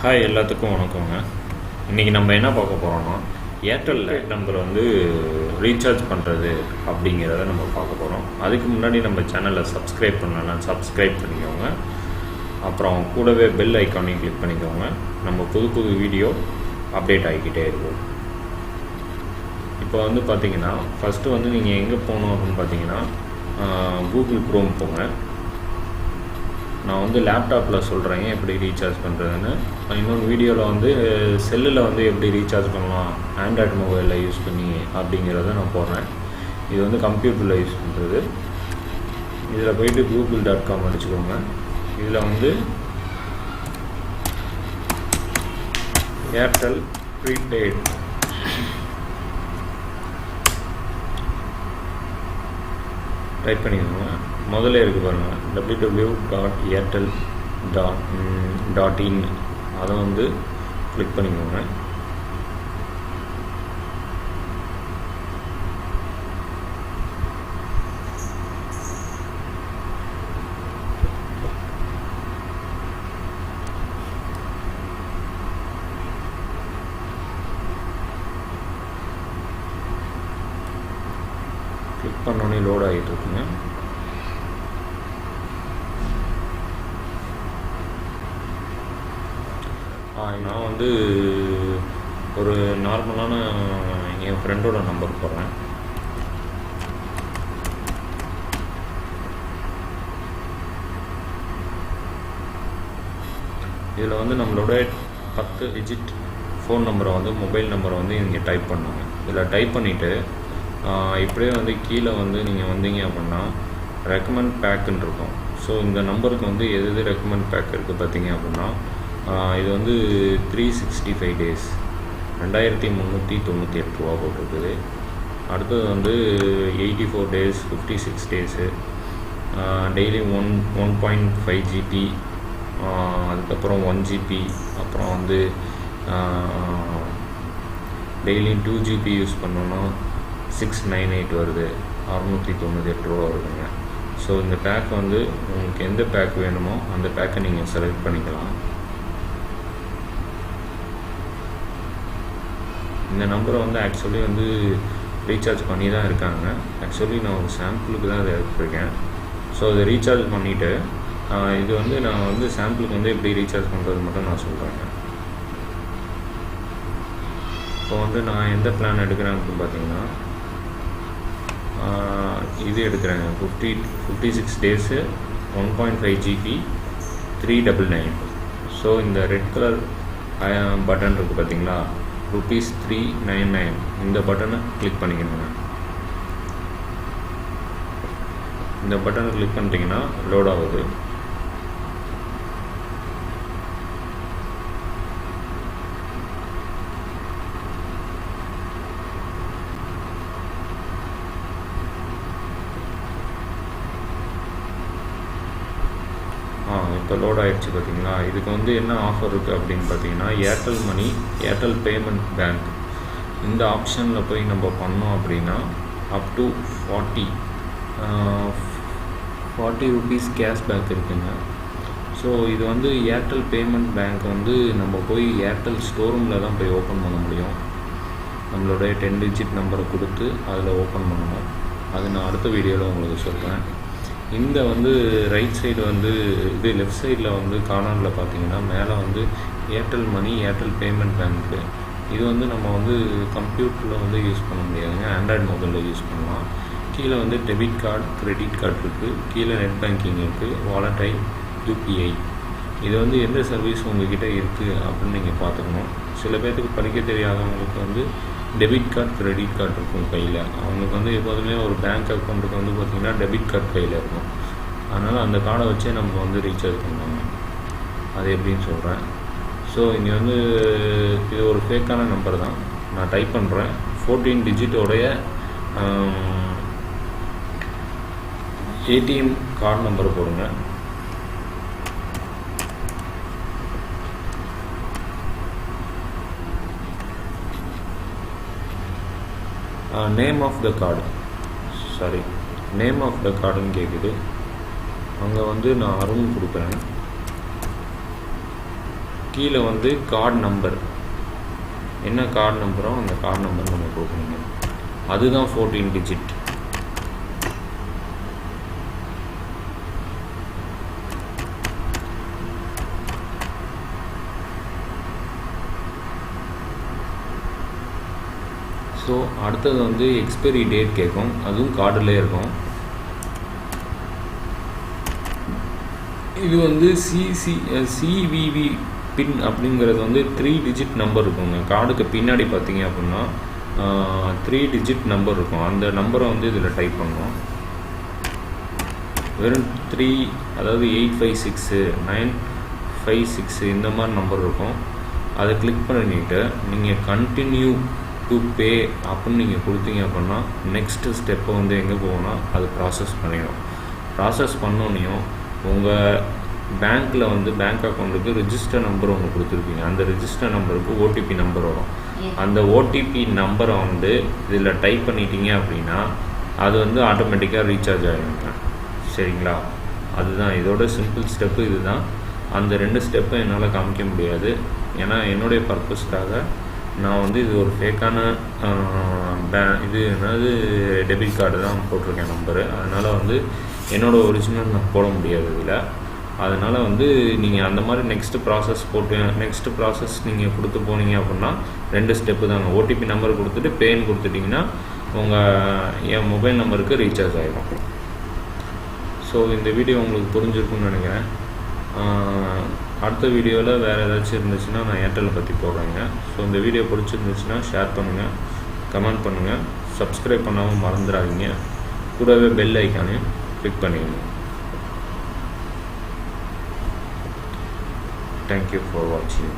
Hi எல்லாத்துக்கும் வணக்கங்க. இன்றைக்கி நம்ம என்ன பார்க்க போகிறோம்னா ஏர்டெல் நம்பர் வந்து ரீசார்ஜ் பண்ணுறது அப்படிங்கிறத நம்ம பார்க்க போகிறோம். அதுக்கு முன்னாடி நம்ம சேனலை சப்ஸ்கிரைப் பண்ணலாம், சப்ஸ்கிரைப் பண்ணிக்கோங்க. அப்புறம் கூடவே பெல் ஐக்கானையும் கிளிக் பண்ணிக்கோங்க. நம்ம புது வீடியோ அப்டேட் ஆகிக்கிட்டே இருக்கும். இப்போ வந்து பார்த்திங்கன்னா ஃபஸ்ட்டு வந்து நீங்கள் எங்கே போகணும் அப்படின்னு பார்த்தீங்கன்னா கூகுள் க்ரோம் போங்க. நான் வந்து லேப்டாப்பில் சொல்கிறேன் எப்படி ரீசார்ஜ் பண்ணுறதுன்னு. இன்னொரு வீடியோவில் வந்து செல்லில் வந்து எப்படி ரீசார்ஜ் பண்ணலாம் ஆண்ட்ராய்டு மொபைலில் யூஸ் பண்ணி அப்படிங்கிறத நான் போடுறேன். இது வந்து கம்ப்யூட்டரில் யூஸ் பண்ணுறது. இதில் போய்ட்டு google.com அடிச்சுக்கோங்க. இதில் வந்து ஏர்டெல் ப்ரீபெய்ட் டைப் பண்ணிக்கோங்க. முதல்ல இருக்குது பாருங்கள், www.airtel.in. அதை வந்து கிளிக் பண்ணிக்கோங்க. கிளிக் பண்ணோன்னே லோட் ஆகிட்டு இருக்குங்க. நான் வந்து ஒரு நார்மலான என் ஃப்ரெண்டோட நம்பர் போடுறேன். இதில் வந்து நம்மளோட 10 டிஜிட் ஃபோன் நம்பரை வந்து மொபைல் நம்பரை வந்து இங்கே டைப் பண்ணுங்க. இதில் டைப் பண்ணிவிட்டு இப்படியே வந்து கீழே வந்து நீங்கள் வந்தீங்க அப்படின்னா ரெக்கமெண்ட் பேக்குன்னு இருக்கும். ஸோ இந்த நம்பருக்கு வந்து எது ரெக்கமெண்ட் பேக் இருக்குது பார்த்தீங்க அப்படின்னா இது வந்து 365 days 2398 ரூபா போட்டிருக்குது. அடுத்தது வந்து 84 days 56 days டெய்லி 1.5 GB, அதுக்கப்புறம் 1 GB, அப்புறம் வந்து டெய்லி 2 GB யூஸ் பண்ணோன்னா 698 வருது, 698 ரூபா வருதுங்க. ஸோ இந்த பேக் வந்து உங்களுக்கு எந்த பேக் வேணுமோ அந்த பேக்கை நீங்கள் செலக்ட் பண்ணிக்கலாம். இந்த நம்பரை வந்து ஆக்சுவலி வந்து ரீசார்ஜ் பண்ணி தான் இருக்காங்க. ஆக்சுவலி நான் ஒரு சாம்பிளுக்கு தான் அதை எடுத்துருக்கேன். ஸோ அதை ரீசார்ஜ் பண்ணிவிட்டு இது வந்து நான் வந்து சாம்பிளுக்கு வந்து எப்படி ரீசார்ஜ் பண்ணுறது மட்டும் நான் சொல்கிறேங்க. இப்போ வந்து நான் எந்த பிளான் எடுக்கிறேன் அப்படின்னு பார்த்தீங்கன்னா இது எடுக்கிறேங்க. 56 days 1.5 GB 399. ஸோ இந்த ரெட் கலர் பட்டன் இருக்குது பார்த்தீங்களா, ₹399, இந்த பட்டனை கிளிக் பண்ணிக்கணுங்க. இந்த பட்டனை கிளிக் பண்ணிட்டீங்கன்னா லோட் ஆகுது. இப்போ லோட் ஆகிடுச்சு பார்த்தீங்களா. இதுக்கு வந்து என்ன ஆஃபர் இருக்குது அப்படின்னு பார்த்தீங்கன்னா ஏர்டெல் மணி, ஏர்டெல் பேமெண்ட் பேங்க், இந்த ஆப்ஷனில் போய் நம்ம பண்ணோம் அப்படின்னா அப் டு 40 rupees கேஷ்பேக் இருக்குங்க. ஸோ இது வந்து ஏர்டெல் பேமெண்ட் பேங்க் வந்து நம்ம போய் ஏர்டெல் ஸ்டோரூமில் தான் போய் ஓப்பன் பண்ண முடியும். நம்மளுடைய 10 digit நம்பரை கொடுத்து அதில் ஓப்பன் பண்ணணும். அது நான் அடுத்த வீடியோவில் உங்களுக்கு சொல்கிறேன். இந்த வந்து ரைட் சைடு வந்து இது லெஃப்ட் சைடில் வந்து கார்னரில் பார்த்தீங்கன்னா மேலே வந்து ஏர்டெல் மணி, ஏர்டெல் பேமெண்ட் பேங்க்கு. இது வந்து நம்ம வந்து கம்ப்யூட்டரில் வந்து யூஸ் பண்ண முடியாதுங்க, ஆண்ட்ராய்டு மொபைலில் யூஸ் பண்ணலாம். கீழே வந்து டெபிட் கார்டு, கிரெடிட் கார்டு இருக்குது, கீழே நெட் பேங்கிங் இருக்குது, வாலெட்டை, UPI. இது வந்து எந்த சர்வீஸ் உங்கள்கிட்ட இருக்குது அப்படின்னு நீங்கள் பார்த்துக்கணும். சில பேர்த்துக்கு படிக்க தெரியாதவங்களுக்கு வந்து டெபிட் கார்டு, கிரெடிட் கார்டு இருக்கும் கையில். அவங்களுக்கு வந்து எப்போதுமே ஒரு பேங்க் அக்கௌண்ட்டுக்கு வந்து பார்த்திங்கன்னா டெபிட் கார்டு கையில் இருக்கும். அதனால் அந்த கார்டை வச்சே நம்ம வந்து ரீசார்ஜ் பண்ணுவாங்க. அது எப்படின்னு சொல்கிறேன். ஸோ இங்கே வந்து இது ஒரு ஃபேக்கான நம்பர் தான் நான் டைப் பண்ணுறேன். 14 digitோடைய ATM கார்டு நம்பர் போடுங்க. Name of the card, sorry name of the கார்டுன்னு கேட்குது. அங்கே வந்து நான் அருண் கொடுக்குறேன். கீழே வந்து கார்டு நம்பர், என்ன கார்டு நம்பரோ அந்த கார்டு நம்பர் நம்ம கொடுக்கணுங்க. அதுதான் 14 டிஜிட். ஸோ அடுத்தது வந்து எக்ஸ்பைரி டேட் கேட்கும், அதுவும் கார்டில் இருக்கும். இது வந்து சிவிவி பின் அப்படிங்கிறது வந்து 3 டிஜிட் நம்பர் இருக்குங்க. கார்டுக்கு பின்னாடி பார்த்தீங்க அப்படின்னா 3 டிஜிட் நம்பர் இருக்கும். அந்த நம்பரை வந்து இதில் டைப் பண்ணணும். வெறும் 3, அதாவது 856 956 இந்த மாதிரி நம்பர் இருக்கும். அதை கிளிக் பண்ணிவிட்டு நீங்கள் கண்டினியூ டு பே அப்படின்னு நீங்கள் கொடுத்தீங்க அப்படின்னா நெக்ஸ்ட்டு ஸ்டெப்பை வந்து எங்கே போகணும்னா அது ப்ராசஸ் பண்ணிடும். ப்ராசஸ் பண்ணோன்னையும் உங்கள் பேங்க்கில் வந்து பேங்க் அக்கௌண்ட்டுக்கு ரிஜிஸ்டர் நம்பர் ஒன்று கொடுத்துருப்பீங்க. அந்த ரிஜிஸ்டர் நம்பருக்கு ஓடிபி நம்பர் வரும். அந்த ஓடிபி நம்பரை வந்து இதில் டைப் பண்ணிட்டீங்க அப்படின்னா அது வந்து ஆட்டோமேட்டிக்காக ரீசார்ஜ் ஆகிடுங்க. சரிங்களா? அதுதான் இதோட சிம்பிள் ஸ்டெப்பு. இதுதான். அந்த 2 ஸ்டெப்பை என்னால் காமிக்க முடியாது, ஏன்னா என்னுடைய பர்பஸ்க்காக நான் வந்து இது ஒரு ஃபேக்கான இது என்னது டெபிட் கார்டு தான் போட்டிருக்கேன் நம்பரு. அதனால் வந்து என்னோடய ஒரிஜினல் நான் போட முடியாது இதில். அதனால் வந்து நீங்கள் அந்த மாதிரி நெக்ஸ்ட்டு ப்ராசஸ் நீங்கள் கொடுத்து போனீங்க அப்படின்னா 2 ஸ்டெப்பு தாங்க. ஓடிபி நம்பர் கொடுத்துட்டு பேன்னு கொடுத்துட்டிங்கன்னா என் மொபைல் நம்பருக்கு ரீசார்ஜ் ஆகிடும். ஸோ இந்த வீடியோ உங்களுக்கு புரிஞ்சிருக்குன்னு நினைக்கிறேன். அடுத்த வீடியோவில் வேறு ஏதாச்சும் இருந்துச்சுன்னா நான் ஏர்டெல்லை பற்றி போடுறேங்க. ஸோ இந்த வீடியோ பிடிச்சிருந்துச்சுன்னா ஷேர் பண்ணுங்கள், கமெண்ட் பண்ணுங்கள், சப்ஸ்கிரைப் பண்ணாமல் மறந்துடாதீங்க. கூடவே பெல் ஐக்கானையும் கிளிக் பண்ணிடுங்க. Thank you for watching.